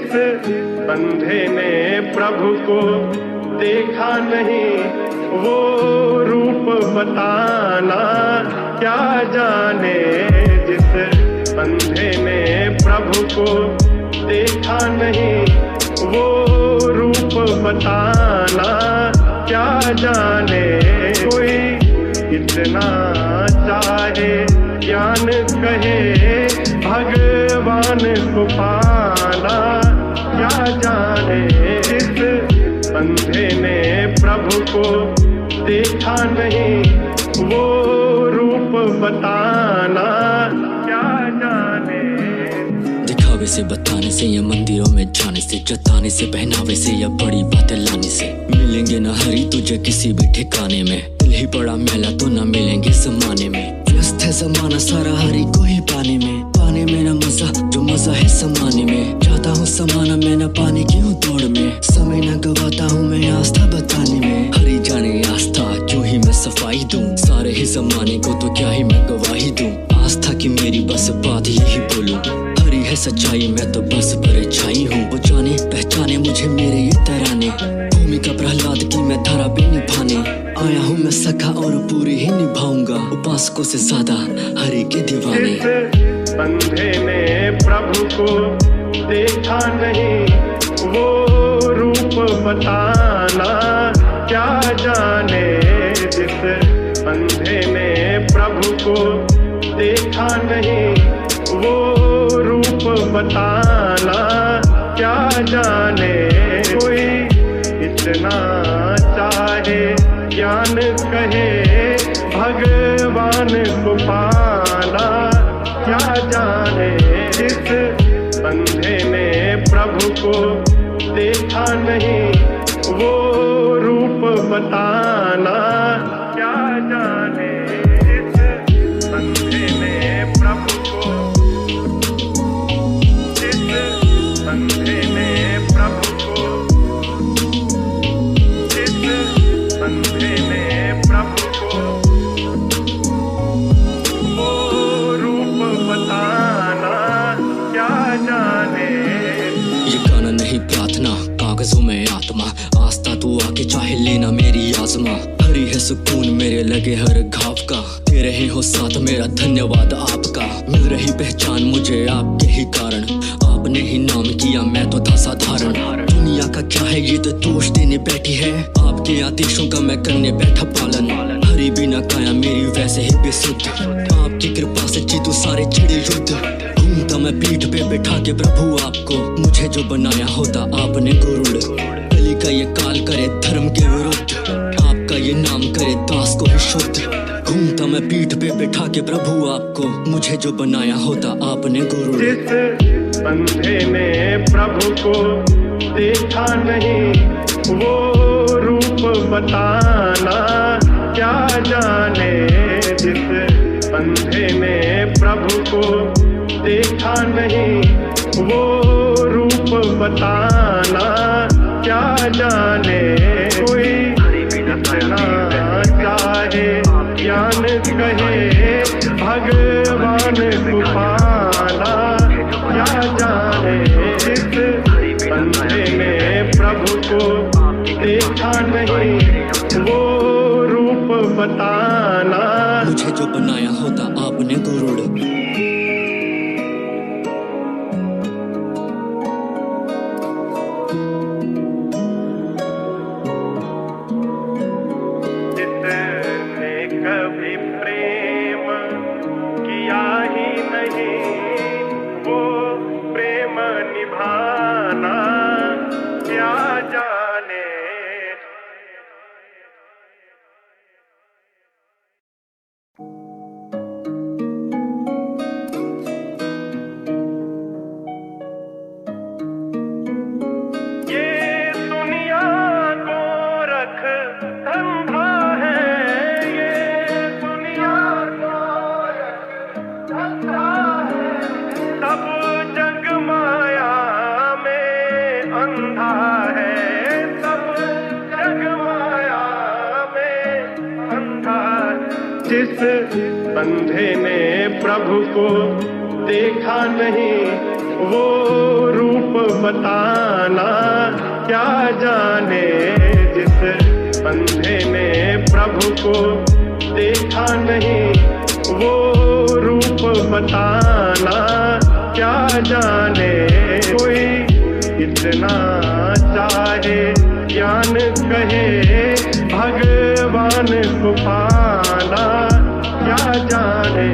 जिस अंधे ने प्रभु को देखा नहीं, वो रूप बताना क्या जाने। जिस अंधे ने प्रभु को देखा नहीं, वो रूप बताना क्या जाने। कोई इतना चाहे ज्ञान कहे, भगवान को पाना क्या जाने। जिस अंधे ने प्रभु को देखा नहीं, वो रूप बताना क्या जाने। दिखावे से बताने से या मंदिरों में जाने से, जताने से पहनावे से या बड़ी बातें लाने से, मिलेंगे न हरी तुझे किसी भी ठिकाने में। दिल ही बड़ा मैला तो न मिलेंगे जमाने में। व्यस्त है जमाना सारा हरी को ही पाने में। पाने में न मजा जो मजा है समाने में। जाता हूँ समाना मैं न पाने की हूँ दौड़ में। समय न गवाता हूँ मैं आस्था बताने में। हरी जाने आस्था क्यों ही मैं सफाई दूं, सारे ही जमाने को तो क्या ही मैं गवाही दूं। आस्था की मेरी बस बात यही बोलूं, हरी है सच्चाई मैं तो बस परछाई हूँ। वो जाने पहचाने मुझे मेरे ये तराने, भूमिका प्रहलाद की मैं धरा पे निभाने आया हूँ मैं सखा और पूरी ही निभाऊंगा। उपासकों से ज्यादा हरि के दीवाने। अंधे ने प्रभु को देखा नहीं, वो रूप बताना क्या जाने। जिस अंधे ने प्रभु को देखा नहीं, वो रूप बताना क्या जाने। कोई इतना चाहे ज्ञान कहे, भगवान को पाना क्या जाने। जिस अंधे ने प्रभु को देखा नहीं, वो रूप बताना क्या जाने। जिस अंधे ने प्रभु को, जिस अंधे ने प्रभु को, जिस अंधे ने प्रभु को वो रूप बताना क्या जाने। ये गाना नहीं प्रार्थना, कागजों में आत्मा। आस्था तू आके चाहे लेना मेरी आजमा। हरी है सुकून मेरे लगे हर घाव का, दे रहे हो साथ मेरा धन्यवाद आपका। मिल रही पहचान मुझे आपके ही कारण, आपने ही नाम किया मैं तो था साधारण। दुनिया का क्या है ये तो दोष देने बैठी है, आपके आदेशों का मैं करने बैठा पालन। हरी बिना काया मेरी वैसे ही बेसुध, आपकी कृपा से जीतू सारे चिड़े युद्ध। घूमता मैं पीठ पे बैठा के प्रभु आपको, मुझे जो बनाया होता आपने गुरुड़। कली का ये काल करे धर्म के विरुद्ध, आपका ये नाम करे दास को ही शुद्ध। घूमता मैं पीठ पे बैठा के प्रभु आपको, मुझे जो बनाया होता आपने गुरुड़। जिस अंधे ने प्रभु को देखा नहीं, वो रूप बताना क्या जाने। जिस अंधे ने प्रभु को देखा नहीं, वो रूप बताना क्या जाने। कोई इतना चाहे ज्ञान कहे, भगवान को पाना क्या जाने। जिस अंधे ने प्रभु को देखा नहीं, वो रूप बताना मुझे जो बनाया होता आपने गुरुड़। कभी प्रेम किया ही नहीं, वो प्रेम निभाना क्या जाने। ये दुनिया को रख धंधा है, सब जग माया में अंधा है, सब जग माया में अंधा। जिस अंधे ने प्रभु को देखा नहीं, वो रूप बताना क्या जाने जिस अंधे ने प्रभु को देखा नहीं, वो रूप बताना क्या जाने। कोई इतना चाहे ज्ञान कहे भगवान को पाना क्या जाने।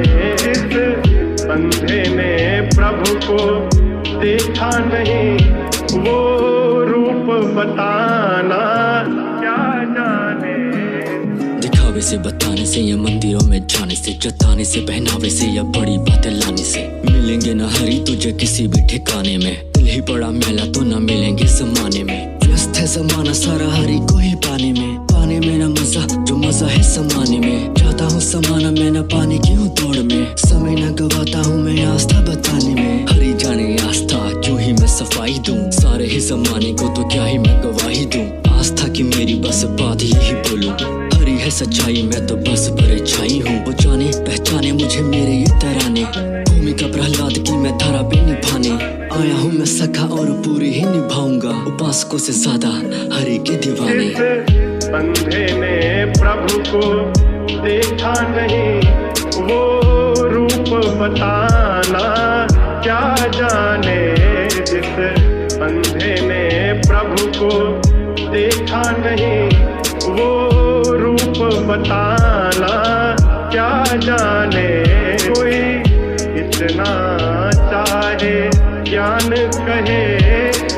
इस अंधे ने प्रभु को देखा नहीं, वो रूप बताना क्या जाने। दिखावे से बताने से या मंदिरों में जाने से, जताने से पहनावे से या बड़ी बातें लाने से मिलेंगे न हरी तुझे किसी भी ठिकाने में। दिल ही बड़ा मैला तो न मिलेंगे जमाने में। व्यस्त है जमाना सारा हरी को ही पाने में, पाने में न मजा जो मजा है समाने में। चाहता हूँ समाना मैं न पाने की हूँ दौड़ में, समय न गवाता हूँ मैं आस्था बताने में। हरी जाने आस्था क्यों ही मैं सफाई दूं, सारे ही जमाने को तो क्या ही मैं गवाही दूं। आस्था की मेरी बस बात यही बोलूं, हरी है सच्चाई मैं तो बस परछाई हूँ। वो जाने पहचाने मुझे मेरे ये तराने, भूमिका प्रहलाद की मैं धारा पे निभाने आया हूँ मैं सखा और पूरी ही निभाऊंगा, उपासकों से ज्यादा हरि के दीवाने। जिस अंधे ने प्रभु को देखा नहीं, वो रूप बताना क्या जाने। जिस अंधे ने प्रभु को देखा नहीं, वो रूप बताना क्या जाने। कोई इतना चाहे ज्ञान कहे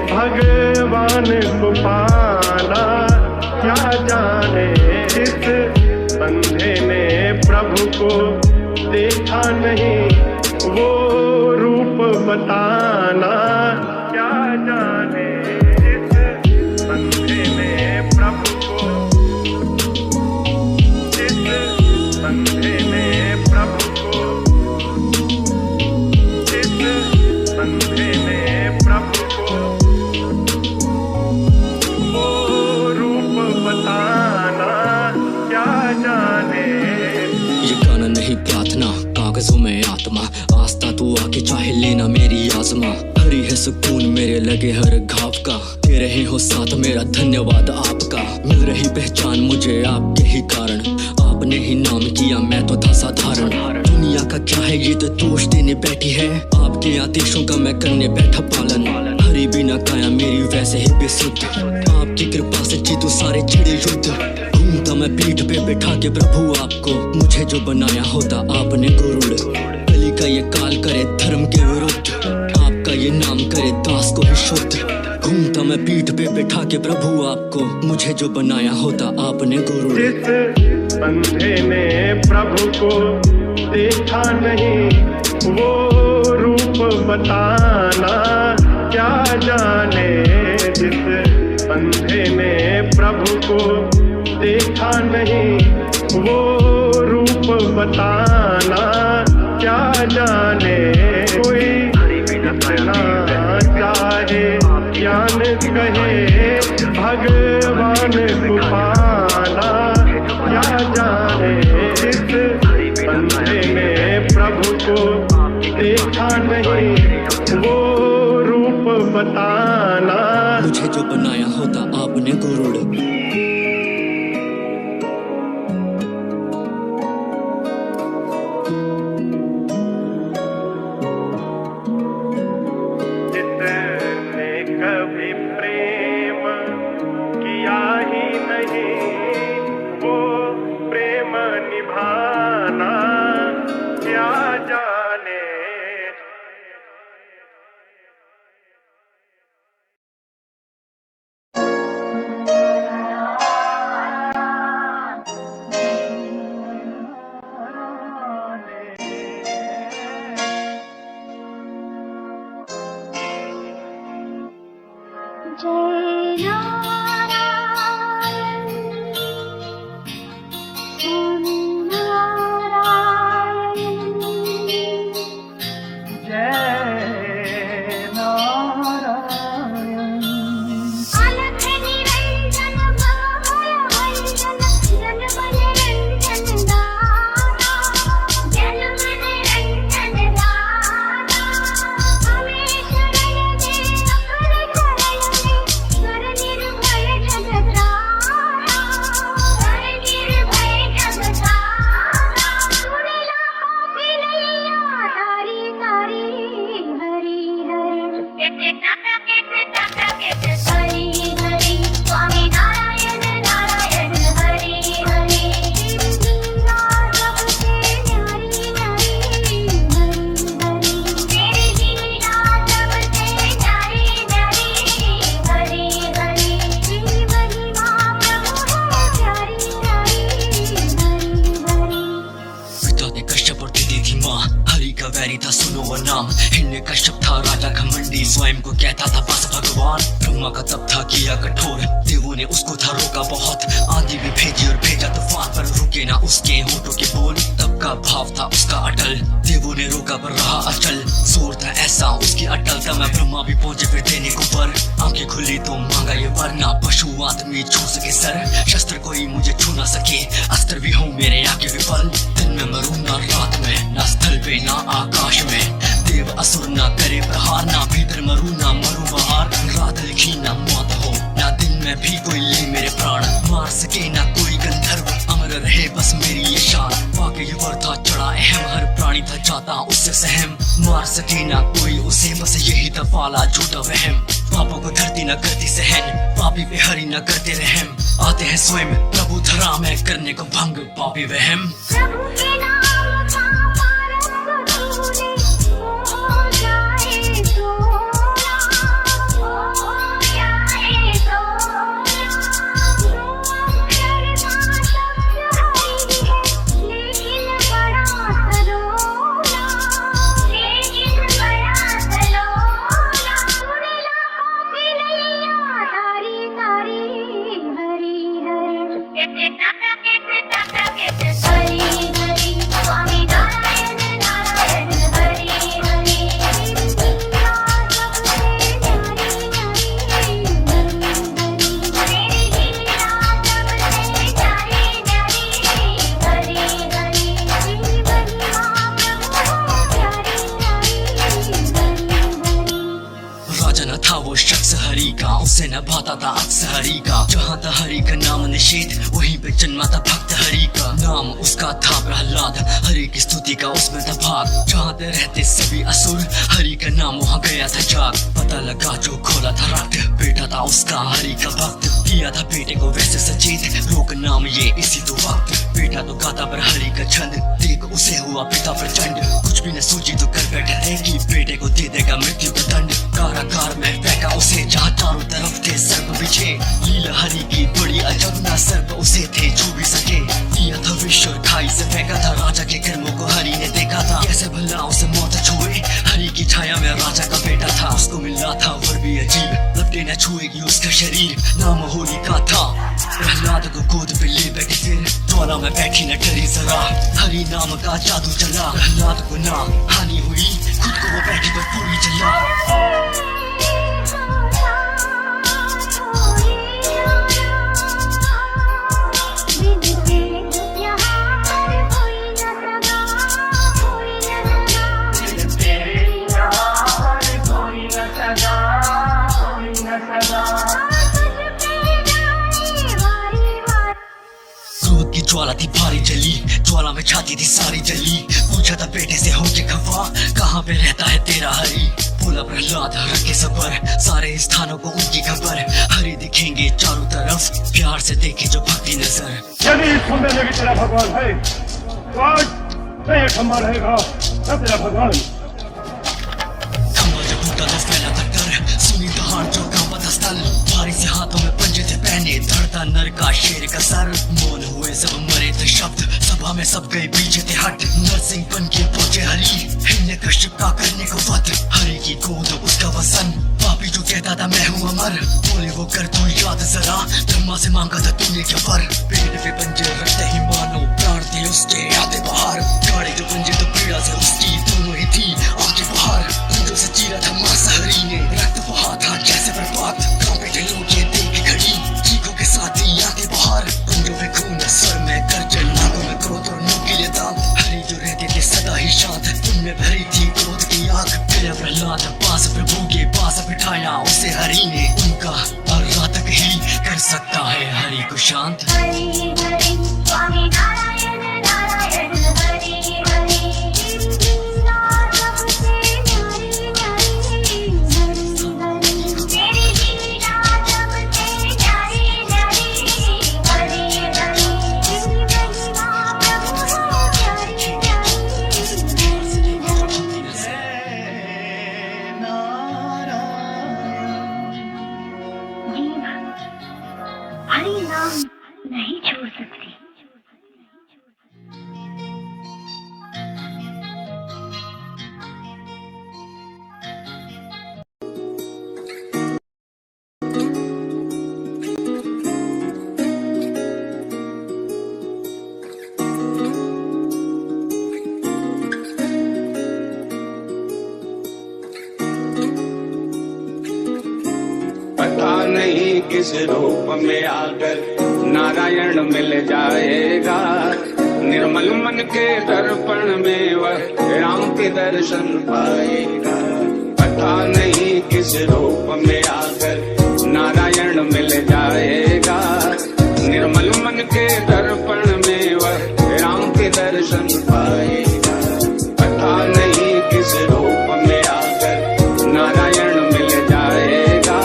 भगवान को पाना क्या जाने। इस अंधे ने प्रभु को देखा नहीं, वो रूप बताना क्या जाने। इस अंधे ने प्रभु को, इस अंधे ने प्रभु को, इस अंधे ने प्रभु को वो रूप बताना क्या जाने। ये गाना नहीं प्रार्थना कागजों में आत्मा, आस्था तू आके चाहे लेना मेरी आजमा। हरी है सुकून मेरे लगे हर घाव का, दे रहे हो साथ मेरा धन्यवाद आपका। मिल रही पहचान मुझे आपके ही कारण, आपने ही नाम किया मैं तो था साधारण। दुनिया का क्या है ये तो दोष देने बैठी है, आपके आदेशों का मैं करने बैठा पालन। हरी बिना काया मेरी वैसे ही बेसुध, आपकी कृपा से जीतू सारे छिड़े युद्ध। घूमता मैं पीठ पे बैठा के प्रभु आपको, मुझे जो बनाया होता आपने गुरुड़। कली का ये काल करे धर्म के विरुद्ध, आपका ये नाम करे दास को ही शुद्ध। घूमता मैं पीठ पे बैठा के प्रभु आपको, मुझे जो बनाया होता आपने गुरुड़। जिस अंधे ने प्रभु को देखा नहीं, वो रूप बताना क्या जाने। जिस अंधे ने प्रभु को देखा नहीं, वो रूप बताना क्या जाने। कोई इतना चाहे ज्ञान कहे भगवान को पाना क्या जाने। इस अंधे ने प्रभु को देखा नहीं, वो रूप बताना मुझे जो बनाया होता आपने गुरुड़। जिसने कभी प्रेम किया ही नहीं, वो प्रेम निभाना क्या जाने। जय नारायण ब्रह्मा का तब था किया कठोर, देवों ने उसको था रोका बहुत। आंधी भी भेजी और भेजा तूफान, पर रुके ना उसके होठों के बोल। तब का भाव था उसका अटल, देवों ने रोका पर रहा अचल। जोर था ऐसा उसकी अटलता में, ब्रह्मा भी पहुंचे फिर देने को पर। आंखें खुली तो मांगा ये वर, ना पशु आदमी छू सके सर। शस्त्र कोई मुझे छू ना सके, अस्त्र भी हूँ मेरे आगे विफल। दिन में मरूं ना रात में, ना स्थल पे ना आकाश में। देव असुर ना करे प्रहार, ना भीतर मरूं ना मरूं बाहर। रात लिखी ना मौत हो, ना दिन में भी कोई ले मेरे प्राण। मार सके ना कोई गंधर्व, अमर रहे बस मेरी ये शान। वाकई वर था चढ़ा अहम, हर प्राणी था जाता उससे सहम। मार सके ना कोई उसे, बस यही था पाला झूठा वहम। पापों को धरती न करती सहन, पापी पे हरि न करते रहम। आते हैं स्वयं प्रभु धरा में, करने को भंग पापी वहम। प्रभु के नाम का पारस तूने हो जाए सोना, हो जाए सोना। दो अक्षर का शब्द हरि है, लेकिन बड़ा सलोना, लेकिन बड़ा सलोना। सुने लाखों की नैया तारी तारी, हरि हरि हरि हरि स्वामी नारायण नारायण हरि हरि। लीला सबसे प्यारी न्यारी, मेरी लीला सबसे प्यारी न्यारी, हरि हरि। महिमा प्रभु प्यारी न्यारी, हरि हरि। राजा न था वो शख्स हरि का, उसे न भाता था अक्स हरि का। जहाँ था हरि का नाम निषेध, वहीं पे जन्मा था भक्त हरि का। नाम उसका था प्रहलाद, हरि की स्तुति का उसमें था भाग। जहाँ ते रहते सभी असुर, हरि का नाम वहाँ गया था जाग। पता लगा जो खोला था रक्त, बेटा था उसका हरि का भक्त। किया था बेटे को वैसे सचेत, रोक नाम ये इसी तो वक्त। बेटा तो गाता पर हरि का छंद, देख उसे हुआ पिता प्रचंड। कुछ भी न सूझी तो कर बैठा है कि बेटे को दे देगा मृत्यु का दंड। कारागार में फेंका उसे, जहाँ चारों तरफ थे सर्प बिछे। लीला हरि की बड़ी अजब, ना सर्प उसे थे छू भी सके। किया था विष और खाई से फेंका था, राजा के कर्मों को हरि ने देखा था। कैसे भला उसे मौत छुए, हरि की छाया में राजा का बेटा था। उसको मिला था वर भी अजीब, लपटे न छुएगी उसका शरीर। नाम होलिका था, प्रहलाद को गोद पे ले बैठी फिर। ज्वाला में बैठी न डरी जरा, हरि नाम का जादू चला। प्रहलाद को ना हानि हुई, खुद को वो बैठी तो पूरी चला। क्रोध की ज्वाला थी भारी जली, ज्वाला में छाती थी सारी जली। पूछा था बेटे से होके खफा, कहाँ पे रहता है तेरा हरि। बोला प्रहलाद रखे सबर, सारे स्थानों को उनकी खबर। हरि दिखेंगे चारों तरफ, प्यार से देखे जो भक्ति नजर। यदि इस खंबे में भी तेरा भगवान है, तो आज मैं ये खंबा रहेगा न तेरा भगवान। खंबा जब टूटा तो फैला था डर, सुनी दहाड़ जो कांपा था स्थल। भारी से हाथों में पंजे थे पहने, धड़ता नर का शेर का सर। मौन हुए सब मरे थे शब्द, सभा में सब गए पीछे थे हट। नरसिंह बन के पहुंचे हरि, हिरण्य कश्यप का करने को वध। हरि की गोद उसका वसन, पापी जो कहता था मैं हूँ अमर। बोले वो कर तू याद जरा, ब्रह्मा से मांगा था तूने क्या वर। पेट पे पंजे रखते ही मानो प्राण थे उसके आते बाहर। गाड़े जो पंजे तो पीड़ा से उसकी दोनों ही थी आंखें बाहर। पंजों से चीरा था मांस हरि ने, रक्त बहा था जैसे बर्बाद। कांपे थे लोग ये देख के खड़ी, चीखों के साथ ही आते बाहर। पंजों पे खून सर में गर्जन, नाकों में क्रोध और नुकीले दांत। हरि जो रहते थे सदा ही शांत, उनमें भरी थी क्रोध की आग। गया प्रहलाद पास प्रभु के पास, बिठाया उसे हरि ने उनका। और रात तक ही कर सकता है हरि को शांत। हरि हरि स्वामी नारायण नारायण हरि हरि। लीला सबसे प्यारी न्यारी, हरि हरि। मेरी लीला सबसे प्यारी न्यारी, हरि हरि। महिमा प्रभु प्यारी न्यारी, हरि हरि। जीव हरि नाम नहीं छोड़ सकती। पता नहीं किस रूप में आकर नारायण मिल जाएगा। निर्मल मन के दर्पण में वह राम के दर्शन पाएगा। पता नहीं किस रूप में आकर नारायण मिल जाएगा। निर्मल मन के दर्पण में वह राम के दर्शन पाएगा। पता नहीं किस रूप में आकर नारायण मिल जाएगा।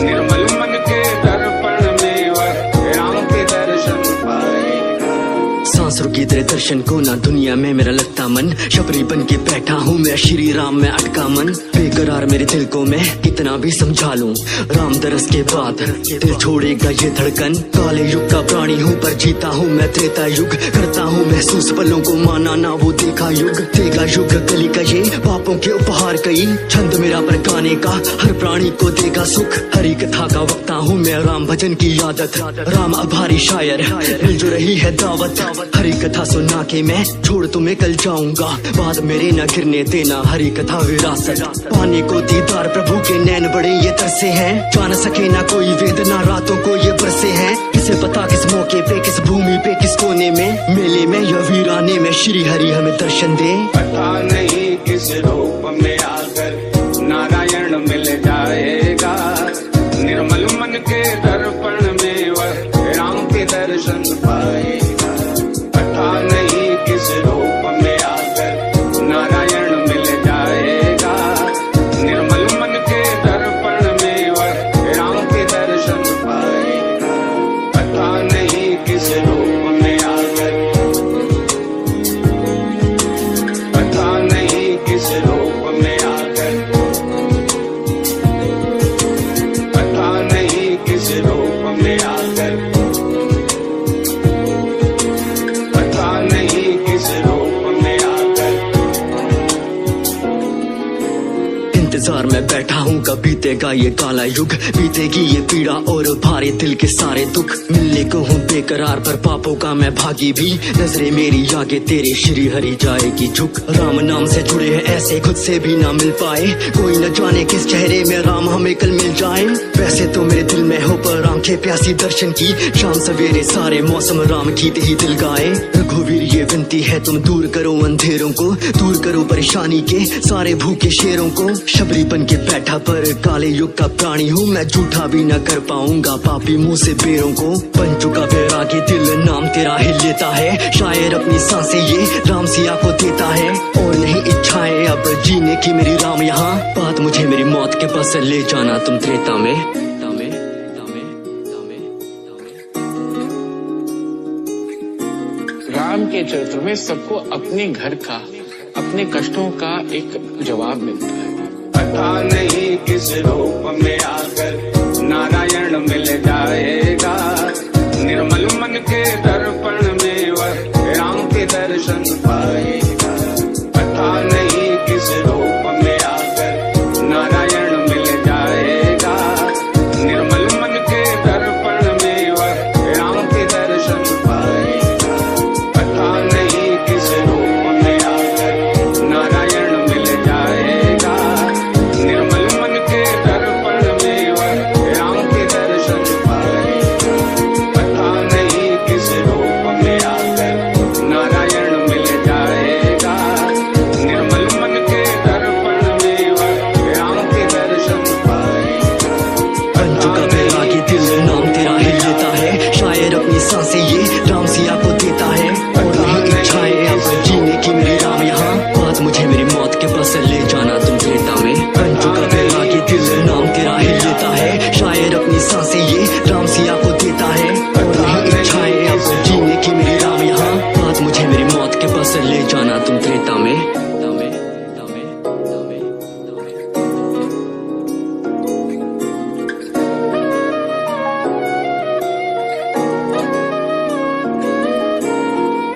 निर्मल मन के दर्पण में वह राम के दर्शन पाएगा। सांस रुकी तेरे दर्शन को ना दुनिया में मेरा लगता मन, शबरी बन के बैठा हूँ मैं श्री राम में अटका मन। बेकरार मेरे दिल को मैं कितना भी समझा लूं, राम दरस के बाद दिल छोड़ेगा ये धड़कन। काले युग का प्राणी हूँ पर जीता हूँ मैं त्रेता युग, करता हूँ महसूस पलों को माना ना वो देखा युग। देगा युग कली का ये पापों के उपहार कई, छंद मेरा पर गाने का हर प्राणी को देगा सुख। हरी कथा का वक्ता हूँ मैं, राम भजन की आदत, राम आभारी शायर मिल जो रही है दावत। हरी कथा सुना के मैं छोड़ तुम्हें कल जाऊंगा, बाद मेरे न गिरने देना हरी कथा विरासत। पाने को दीदार प्रभु के नैन बड़े ये तरसे हैं, जान सके ना कोई वेदना रातों को ये बरसे हैं। किसे पता किस मौके पे किस भूमि पे किस कोने में, मेले में या वीराने में श्री हरि हमें दर्शन दे। पता नहीं किस रूप में आकर नारायण मिल जाएगा। निर्मल मन के दर्पण में वह राम के दर्शन पाएगा। पता नहीं किस रूप में आकर नारायण मिल जाएगा। निर्मल मन के दर्पण में वह राम के दर्शन पाएगा। पता नहीं किस रूप में आकर, पता नहीं किस रूप में आकर, पता नहीं किस रूप में आकर, पता नहीं किस रूप में आकर। इंतजार में बैठा हूँ कब बीतेगा ये काला युग, बीतेगी ये पीड़ा और भारे दिल के सारे दुख। मिलने को हूँ बेकरार पर पापों का मैं भागी भी, नजरे मेरी आगे तेरे श्री हरि जाएगी झुक। राम नाम से जुड़े हैं ऐसे खुद से भी ना मिल पाए, कोई न जाने किस चेहरे में राम हमें कल मिल जाए। वैसे तो मेरे दिल में हो पर आंखें प्यासी दर्शन की, शाम सवेरे सारे मौसम राम की ही दिल गाए। रघुवीर ये विनती है तुम दूर करो अंधेरों को, दूर करो परेशानी के सारे भूखे शेरों को। शबरी बन के बैठा पर काले युग का प्राणी हूँ मैं, झूठा भी न कर पाऊंगा पापी मुंह से बेरों को। बन चुका बैरागी दिल नाम तेरा ही लेता है, शायर अपनी सांसें ये राम सिया को देता है। और नहीं इच्छाएं अब जीने की मेरी राम यहाँ, बात मुझे मेरी मौत के पास ले जाना तुम त्रेता में। राम के चरित्र में सबको अपने घर का, अपने कष्टों का एक जवाब मिलता है। पता नहीं किस रूप में आकर नारायण मिल जाएगा। निर्मल मन के दर्पण में वह राम के दर्शन पाएगा। पता नहीं किस रूप में आकर नारायण मिल जाएगा। निर्मल मन के दर्पण में वह राम के दर्शन पाएगा। पता नहीं किस रूप में आकर नारायण मिल जाएगा। निर्मल मन के दर्पण में वह राम के दर्शन पाएगा। पता नहीं किस रूप में आकर नारायण मिल जाएगा। निर्मल मन के दर्पण में वह राम के दर्शन पाएगा। बन चुका बैरागी दिल नाम तेरा ही लेता है, शायर अपनी सांसें ये राम सिया को देता है। और नहीं इच्छाएं अब जीने की मेरी राम यहाँ, बात मुझे मेरी मौत के पास ले जाना तुम त्रेता में। बन चुका बैरागी दिल नाम तेरा ही लेता है, शायर अपनी सांसें ये राम सिया को देता है। और नहीं इच्छाएं अब जीने की मेरी राम यहाँ, बात मुझे मेरी मौत के पास ले जाना तुम त्रेता में।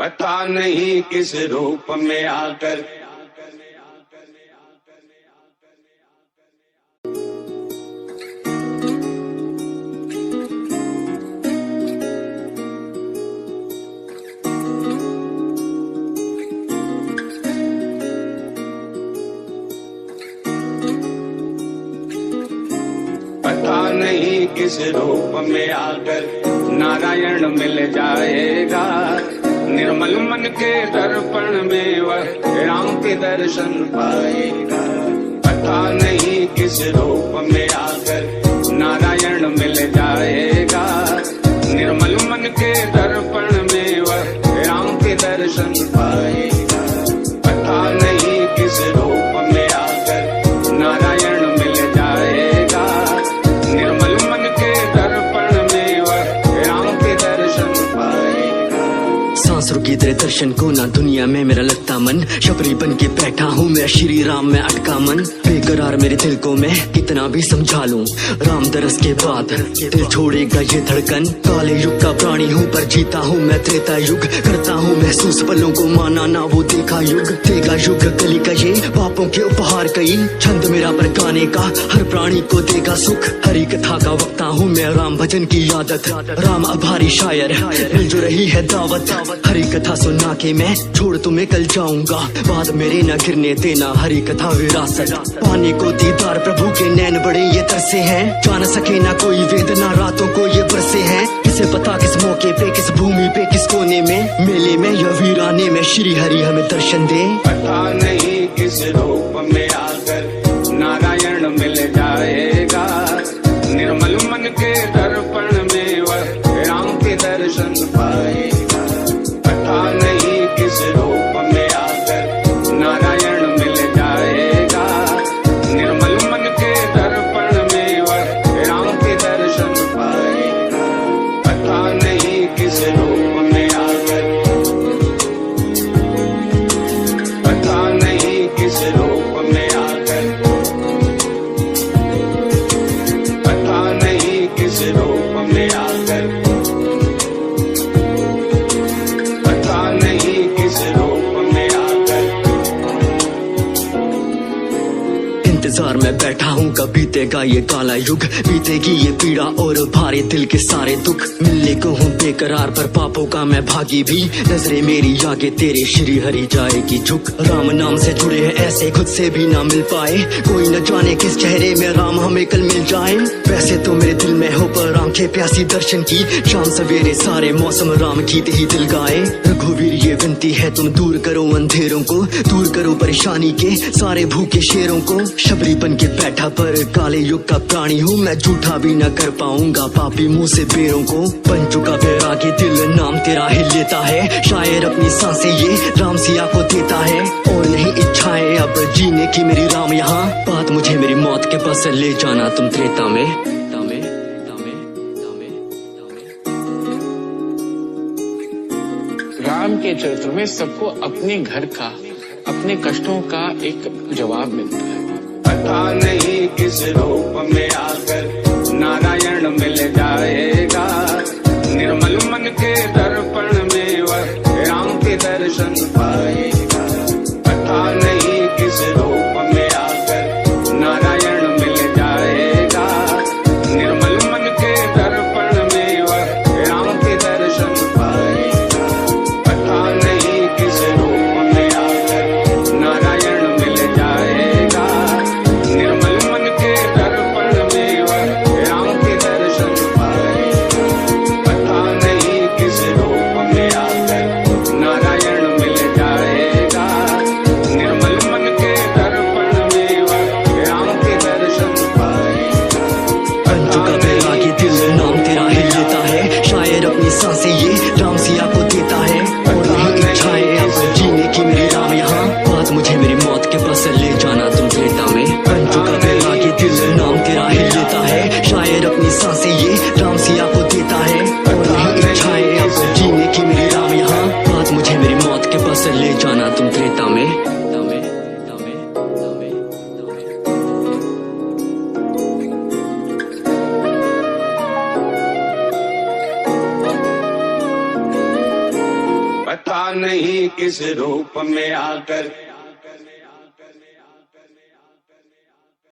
पता नहीं किस रूप में आकर, पता नहीं किस रूप में आकर नारायण मिल जाएगा। निर्मल मन के दर्पण में वह राम के दर्शन पाएगा। पता नहीं किस रूप में आकर नारायण मिल जाएगा। निर्मल मन के दर्पण में वह राम के दर्शन पाएगा। पता नहीं किस रूप में आकर नारायण मिल जाएगा। निर्मल मन के दर्पण में वह राम के दर्शन पाएगा। सांस रुकी तेरे दर्शन को ना दुनिया में मेरा लगता मन। शबरी बन के बैठा हूँ मैं श्री राम में अटका मन। बेकरार मेरे दिल को मैं कितना भी समझा लूं, राम दरस के बाद दिल छोड़ेगा ये धड़कन। काले युग का प्राणी हूँ पर जीता हूँ मैं त्रेता युग। करता हूँ महसूस पलों को माना ना वो देखा युग। देगा युग कली का ये पापों के उपहार कई। छंद मेरा पर गाने का हर प्राणी को देगा सुख। हरी कथा का वक्ता हूँ मैं राम भजन की आदत। राम आभारी शायर मिल जो रही है दावत। हरी कथा सुना के मैं छोड़ तुम्हें कल जाऊंगा। बाद मेरे न गिरने देना हरी कथा विरासत। पाने को दीदार प्रभु के नैन बड़े ये तरसे हैं। जान सके ना कोई वेदना रातों को ये बरसे हैं। किसे पता किस मौके पे किस भूमि पे किस कोने में मेले में या वीराने में श्री हरि हमें दर्शन दे। पता नहीं किस रूप में आकर नारायण मिल जाएगा। निर्मल मन के दर्पण में वह राम के दर्शन पाएगा। पता नहीं किस रूप में आकर नारायण मिल जाएगा। निर्मल मन के दर्पण में वह राम के दर्शन पाएगा। पता नहीं किस रूप में आकर, पता नहीं किस रूप में आकर, पता नहीं किस रूप में आकर, पता नहीं किस रूप में आकर। इंतजार में बैठा हूँ कब बीतेगा ये काला युग। बीतेगी ये पीड़ा और भारे दिल के सारे दुख। मिलने को हूँ बेकरार पर पापों का मैं भागी भी। नजरे मेरी आगे तेरे श्री हरि जाएगी झुक। राम नाम से जुड़े हैं ऐसे खुद से भी ना मिल पाए। कोई न जाने किस चेहरे में राम हमें कल मिल जाए। वैसे तो मेरे दिल में हो पर आंखें प्यासी दर्शन की। शाम सवेरे सारे मौसम राम गीत ही दिल गाए। रघुवीर ये विनती है तुम दूर करो अंधेरों को। दूर करो परेशानी के सारे भूखे शेरों को। शबरी बन के बैठा पर काले युग का प्राणी हूँ मैं। झूठा भी न कर पाऊंगा पापी मुंह से बेरों को। बन चुका बैरागी दिल नाम तेरा ही लेता है। शायर अपनी सांसें ये राम सिया को देता है। और नहीं इच्छाएं अब जीने की मेरी राम यहाँ। बात मुझे मेरी मौत के पास ले जाना तुम त्रेता में। राम के चरित्र में सबको अपने घर का, अपने कष्टों का एक जवाब मिलता है। पता नहीं किस रूप में आकर नारायण मिल जाएगा। निर्मल मन के दर्पण में वह राम के दर्शन पाएगा। पता नहीं किस रूप में आकर नारायण मिल जाएगा। निर्मल मन के दर्पण में वह राम के दर्शन पाएगा। पता नहीं किस रूप में आकर नारायण मिल जाएगा। निर्मल मन के दर्पण में वह राम के दर्शन पाएगा। पता नहीं किस रूप में आकर नारायण मिल जाएगा। निर्मल मन के दर्पण में वह राम के दर्शन पाएगा। बन चुका बैरागी दिल नाम तेरा ही लेता है। शायर अपनी सांसें ये राम सिया को देता है। और नहीं इच्छाएं अब जीने की मेरी राम यहाँ। बात मुझे मेरी मौत के पास ले जाना तुम त्रेता में। बन चुका बैरागी दिल नाम तेरा ही लेता है। शायर अपनी सांसें ये राम सिया को देता है। और नहीं इच्छाएं अब जीने की मेरी राम यहाँ। बात मुझे मेरी मौत के पास ले जाना तुम त्रेता में। पता नहीं किस रूप में आकर